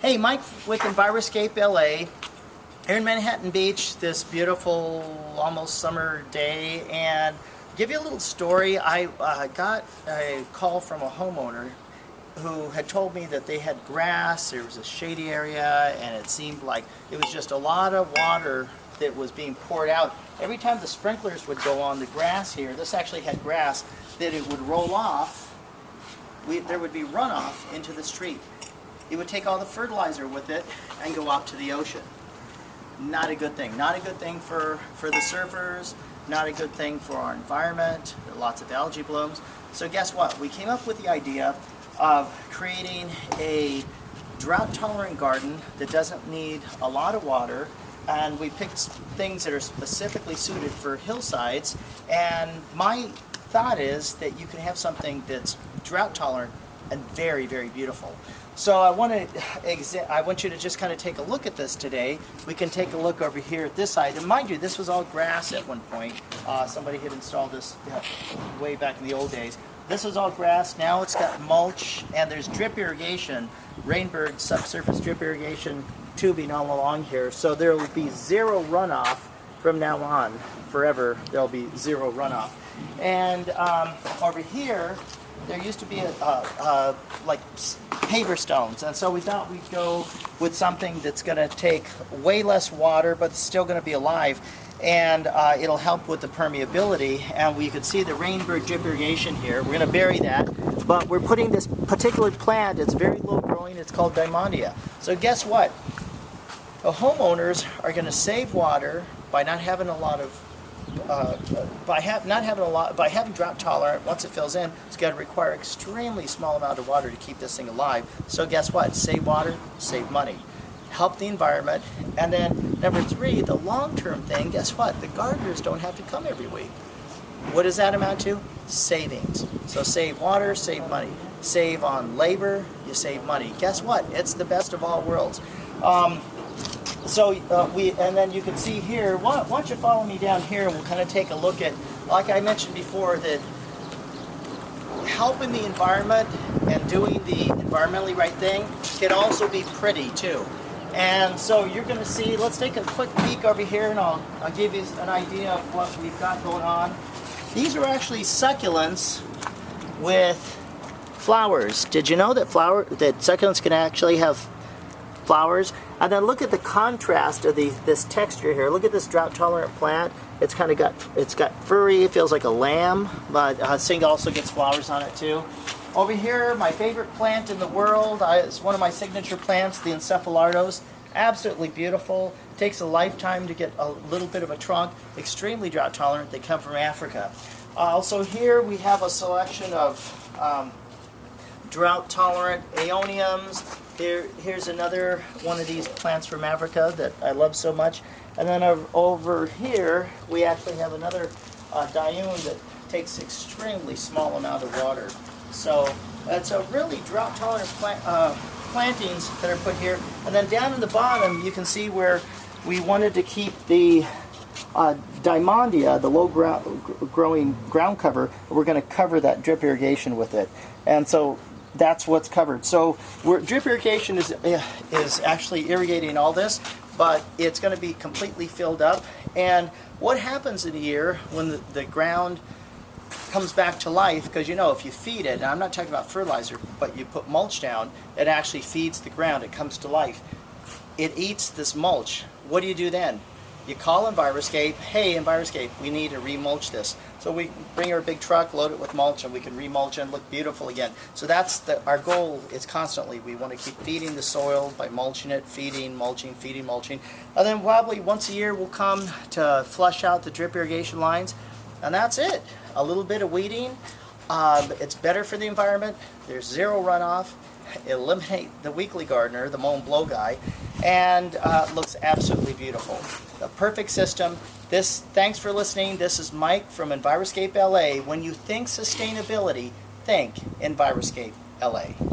Hey, Mike with EnviroscapeLA here in Manhattan Beach, this beautiful, almost summer day, and give you a little story. I got a call from a homeowner who had told me that they had grass, there was a shady area, and it seemed like it was just a lot of water that was being poured out. Every time the sprinklers would go on the grass here, this actually had grass, that it would roll off, there would be runoff into the street. It would take all the fertilizer with it and go off to the ocean. Not a good thing. Not a good thing for the surfers, not a good thing for our environment. There are lots of algae blooms. So guess what? We came up with the idea of creating a drought-tolerant garden that doesn't need a lot of water, and we picked things that are specifically suited for hillsides. And my thought is that you can have something that's drought-tolerant and very, very beautiful. So I want you to just kind of take a look at this today. We can take a look over here at this side. And mind you, this was all grass at one point. Somebody had installed this way back in the old days. This was all grass. Now it's got mulch, and there's drip irrigation, Rainbird subsurface drip irrigation tubing all along here. So there will be zero runoff from now on. Forever, there'll be zero runoff. And over here, there used to be like paver stones, and so we thought we'd go with something that's going to take way less water, but it's still going to be alive, and it'll help with the permeability. And we could see the Rainbird drip irrigation here. We're going to bury that, but we're putting this particular plant. It's very low growing. It's called Diamondia. So guess what? The homeowners are going to save water by not having a lot of by having drought tolerant. Once it fills in, it's got to require extremely small amount of water to keep this thing alive. So guess what? Save water, save money, help the environment. And then number three, the long-term thing, guess what? The gardeners don't have to come every week. What does that amount to? Savings. So save water, save money. Save on labor, you save money. Guess what? It's the best of all worlds. And then you can see here, why don't you follow me down here, and we'll kind of take a look at, like I mentioned before, that helping the environment and doing the environmentally right thing can also be pretty too. And so you're going to see, let's take a quick peek over here, and I'll give you an idea of what we've got going on. These are actually succulents with flowers. Did you know that succulents can actually have flowers? And then look at the contrast of this texture here. Look at this drought-tolerant plant. It's got furry. It feels like a lamb, but it also gets flowers on it too. Over here, my favorite plant in the world. It's one of my signature plants, the Encephalitos. Absolutely beautiful. Takes a lifetime to get a little bit of a trunk. Extremely drought-tolerant. They come from Africa. Also here we have a selection of drought-tolerant aeoniums. Here's another one of these plants from Africa that I love so much. And then over here, we actually have another diune that takes extremely small amount of water. So it's a really drought-tolerant plantings that are put here. And then down in the bottom, you can see where we wanted to keep the Diamondia, the low-growing ground cover. We're going to cover that drip irrigation with it. And so that's what's covered. So drip irrigation is actually irrigating all this, but it's going to be completely filled up. And what happens in a year when the ground comes back to life, because you know, if you feed it, and I'm not talking about fertilizer, but you put mulch down, it actually feeds the ground. It comes to life. It eats this mulch. What do you do then? You call Enviroscape. Hey, Enviroscape, we need to remulch this. So we bring our big truck, load it with mulch, and we can remulch and look beautiful again. So that's our goal. Is constantly we want to keep feeding the soil by mulching it, feeding, mulching, feeding, mulching. And then probably once a year we'll come to flush out the drip irrigation lines, and that's it. A little bit of weeding. It's better for the environment. There's zero runoff. Eliminate the weekly gardener, the mow and blow guy, and looks absolutely beautiful. The perfect system. Thanks for listening. This is Mike from EnviroscapeLA. When you think sustainability, think EnviroscapeLA.